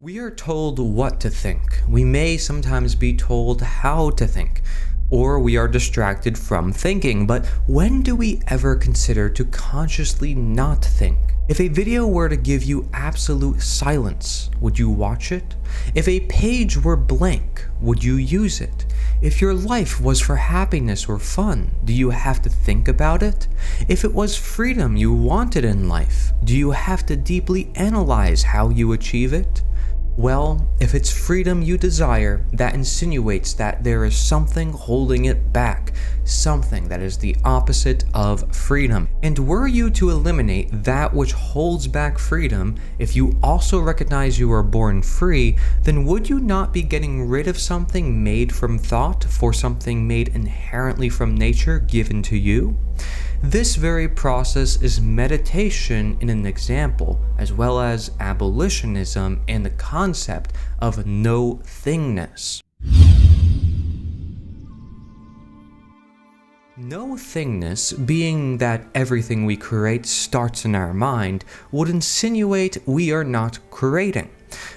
We are told what to think. We may sometimes be told how to think, or we are distracted from thinking, but when do we ever consider to consciously not think? If a video were to give you absolute silence, would you watch it? If a page were blank, would you use it? If your life was for happiness or fun, do you have to think about it? If it was freedom you wanted in life, do you have to deeply analyze how you achieve it? Well, if it's freedom you desire, that insinuates that there is something holding it back, something that is the opposite of freedom. And were you to eliminate that which holds back freedom, if you also recognize you are born free, then would you not be getting rid of something made from thought for something made inherently from nature given to you? This very process is meditation in an example, as well as abolitionism and the concept of nothingness. Nothingness, being that everything we create starts in our mind, would insinuate we are not creating.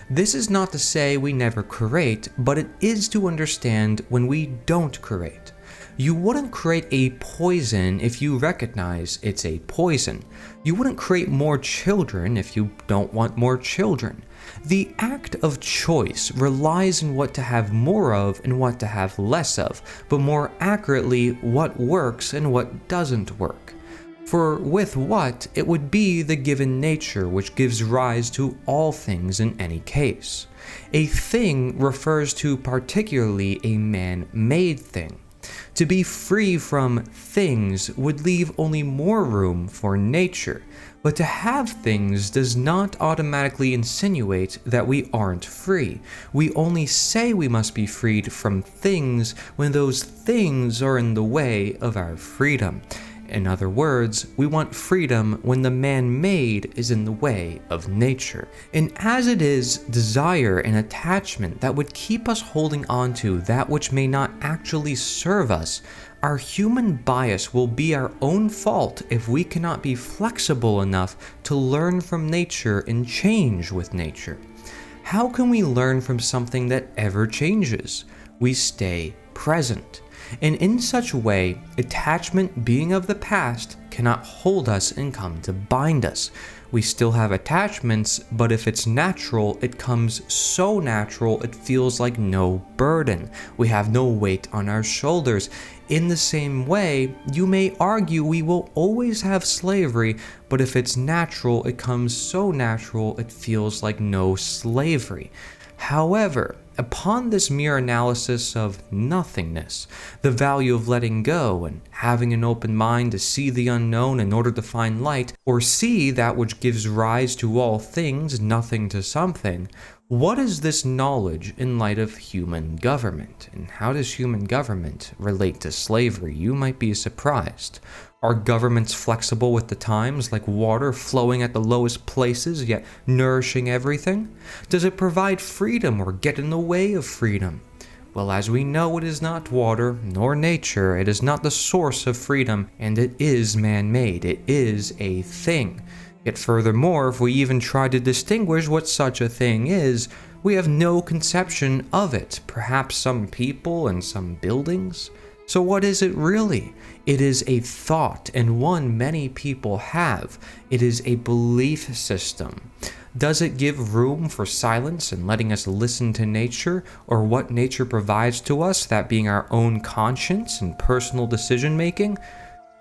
This is not to say we never create, but it is to understand when we don't create. You wouldn't create a poison if you recognize it's a poison. You wouldn't create more children if you don't want more children. The act of choice relies on what to have more of and what to have less of, but more accurately, what works and what doesn't work. For with what, it would be the given nature which gives rise to all things in any case. A thing refers to particularly a man-made thing. To be free from things would leave only more room for nature, but to have things does not automatically insinuate that we aren't free. We only say we must be freed from things when those things are in the way of our freedom. In other words, we want freedom when the man-made is in the way of nature. And as it is desire and attachment that would keep us holding on to that which may not actually serve us, our human bias will be our own fault if we cannot be flexible enough to learn from nature and change with nature. How can we learn from something that ever changes? We stay present. And in such a way, attachment being of the past cannot hold us and come to bind us. We still have attachments, but if it's natural, it comes so natural it feels like no burden. We have no weight on our shoulders. In the same way, you may argue we will always have slavery, but if it's natural, it comes so natural it feels like no slavery. However, upon this mere analysis of nothingness, the value of letting go and having an open mind to see the unknown in order to find light, or see that which gives rise to all things, nothing to something, what is this knowledge in light of human government? And how does human government relate to slavery? You might be surprised. Are governments flexible with the times, like water flowing at the lowest places, yet nourishing everything? Does it provide freedom or get in the way of freedom? Well, as we know, it is not water, nor nature. It is not the source of freedom, and it is man-made. It is a thing. Yet furthermore, if we even try to distinguish what such a thing is, we have no conception of it. Perhaps some people and some buildings? So what is it really? It is a thought, and one many people have. It is a belief system. Does it give room for silence and letting us listen to nature, or what nature provides to us, that being our own conscience and personal decision making?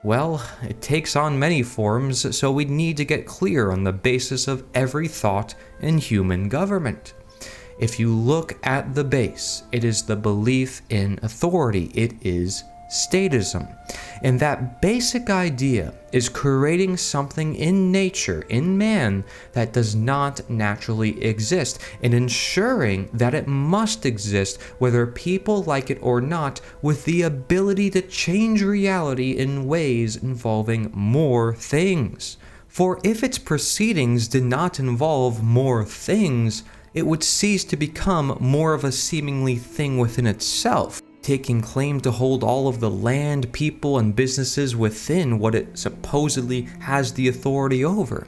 Well, it takes on many forms, so we need to get clear on the basis of every thought in human government. If you look at the base, it is the belief in authority. It is statism. And that basic idea is creating something in nature, in man, that does not naturally exist, and ensuring that it must exist whether people like it or not, with the ability to change reality in ways involving more things. For if its proceedings did not involve more things, it would cease to become more of a seemingly thing within itself, taking claim to hold all of the land, people, and businesses within what it supposedly has the authority over.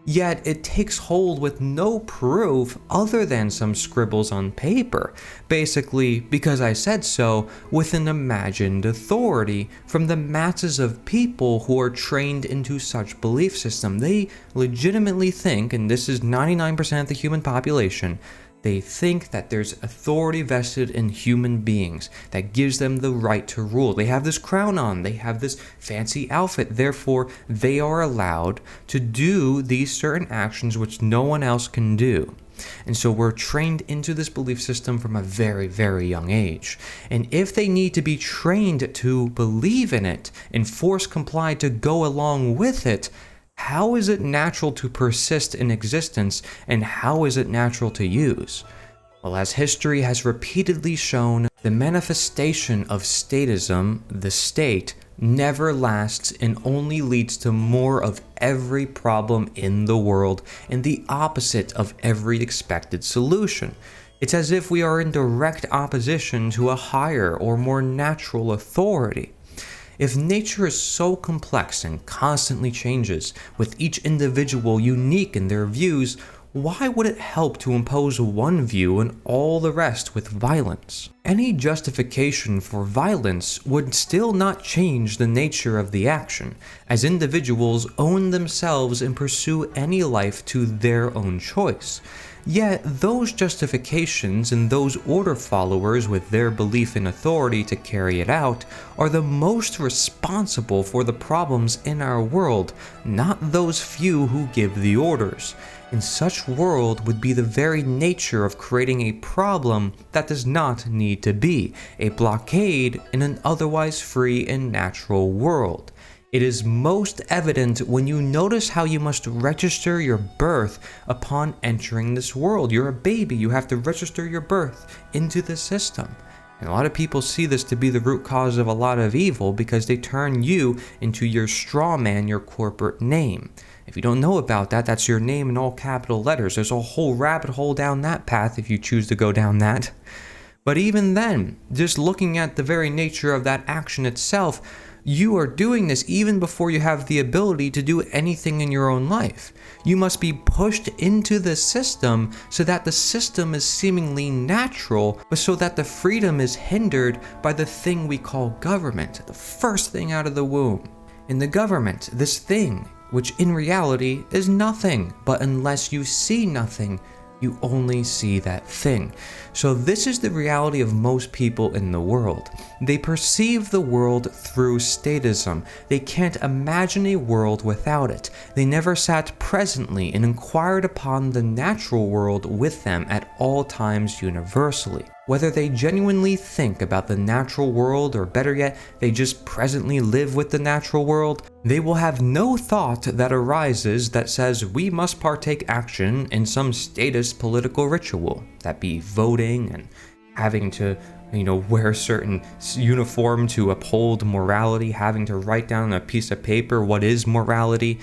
Yet it takes hold with no proof other than some scribbles on paper, basically because I said so, with an imagined authority from the masses of people who are trained into such belief system. They legitimately think, and this is 99% of the human population, they think that there's authority vested in human beings that gives them the right to rule. They have this crown on, they have this fancy outfit, therefore they are allowed to do these certain actions which no one else can do. And so we're trained into this belief system from a very, very young age. And if they need to be trained to believe in it and force comply to go along with it, how is it natural to persist in existence, and how is it natural to use? Well, as history has repeatedly shown, the manifestation of statism, the state, never lasts and only leads to more of every problem in the world and the opposite of every expected solution. It's as if we are in direct opposition to a higher or more natural authority. If nature is so complex and constantly changes, with each individual unique in their views, why would it help to impose one view and all the rest with violence? Any justification for violence would still not change the nature of the action, as individuals own themselves and pursue any life to their own choice. Yet those justifications and those order followers with their belief in authority to carry it out are the most responsible for the problems in our world, not those few who give the orders. And such world would be the very nature of creating a problem that does not need to be, a blockade in an otherwise free and natural world. It is most evident when you notice how you must register your birth upon entering this world. You're a baby, you have to register your birth into the system. And a lot of people see this to be the root cause of a lot of evil because they turn you into your straw man, your corporate name. If you don't know about that, that's your name in all capital letters. There's a whole rabbit hole down that path if you choose to go down that. But even then, just looking at the very nature of that action itself, you are doing this even before you have the ability to do anything in your own life. You must be pushed into the system so that the system is seemingly natural, but so that the freedom is hindered by the thing we call government, the first thing out of the womb. In the government, this thing, which in reality is nothing, but unless you see nothing, you only see that thing. So this is the reality of most people in the world. They perceive the world through statism. They can't imagine a world without it. They never sat presently and inquired upon the natural world with them at all times universally. Whether they genuinely think about the natural world, or better yet, they just presently live with the natural world, they will have no thought that arises that says we must partake action in some statist political ritual, that be voting and having to wear a certain uniform to uphold morality, having to write down on a piece of paper what is morality.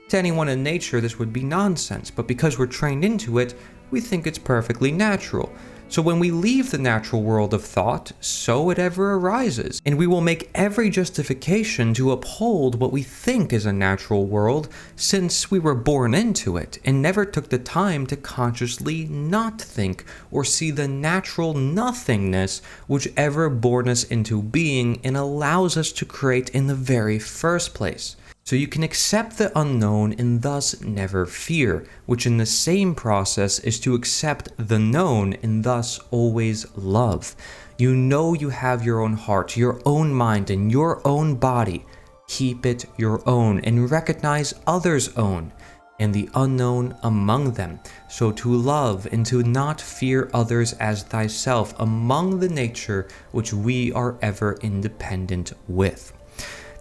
To anyone in nature, this would be nonsense, but because we're trained into it, we think it's perfectly natural. So when we leave the natural world of thought, so it ever arises, and we will make every justification to uphold what we think is a natural world, since we were born into it, and never took the time to consciously not think or see the natural nothingness which ever born us into being and allows us to create in the very first place. So you can accept the unknown and thus never fear, which in the same process is to accept the known and thus always love. You know you have your own heart, your own mind, and your own body. Keep it your own and recognize others' own and the unknown among them. So to love and to not fear others as thyself among the nature which we are ever independent with.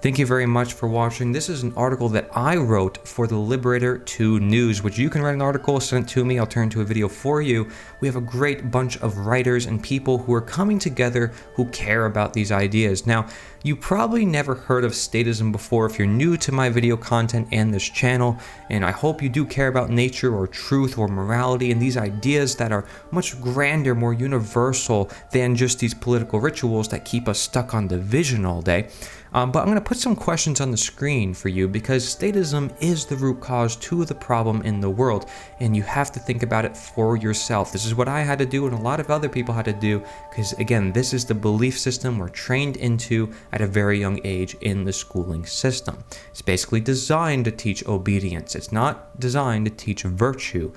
Thank you very much for watching. This is an article that I wrote for the Liberator 2 News, which you can write an article, send it to me, I'll turn into a video for you. We have a great bunch of writers and people who are coming together who care about these ideas. Now, you probably never heard of statism before if you're new to my video content and this channel, and I hope you do care about nature or truth or morality and these ideas that are much grander, more universal than just these political rituals that keep us stuck on division all day. But I'm going to put some questions on the screen for you because statism is the root cause to the problem in the world, and you have to think about it for yourself. This is what I had to do and a lot of other people had to do because, again, this is the belief system we're trained into at a very young age in the schooling system. It's basically designed to teach obedience. It's not designed to teach virtue,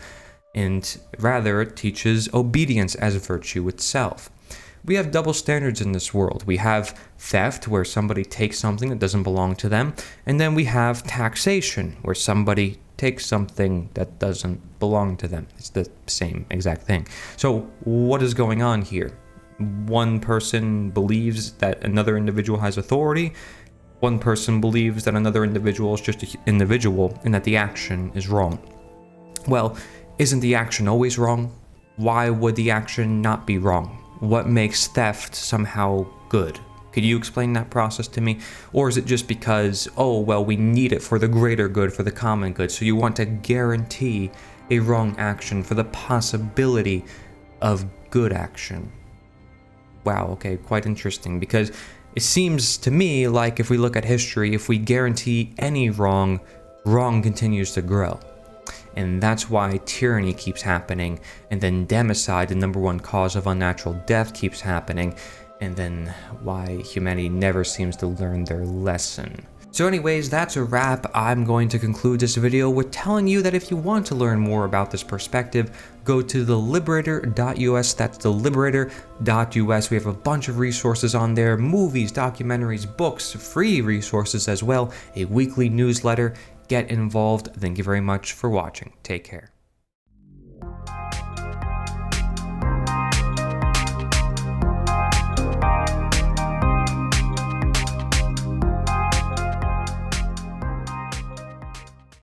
and rather it teaches obedience as virtue itself. We have double standards in this world. We have theft, where somebody takes something that doesn't belong to them, and then we have taxation, where somebody takes something that doesn't belong to them. It's the same exact thing. So what is going on here? One person believes that another individual has authority. One person believes that another individual is just an individual and that the action is wrong. Well, isn't the action always wrong? Why would the action not be wrong? What makes theft somehow good? Could you explain that process to me? Or is it just because, oh, well, we need it for the greater good, for the common good, so you want to guarantee a wrong action for the possibility of good action? Wow, okay, quite interesting, because it seems to me like if we look at history, if we guarantee any wrong, wrong continues to grow. And that's why tyranny keeps happening, and then democide, the number one cause of unnatural death, keeps happening, and then why humanity never seems to learn their lesson. So anyways, that's a wrap. I'm going to conclude this video with telling you that if you want to learn more about this perspective, go to theliberator.us. That's theliberator.us. We have a bunch of resources on there, movies, documentaries, books, free resources as well, a weekly newsletter. Get involved. Thank you very much for watching. Take care.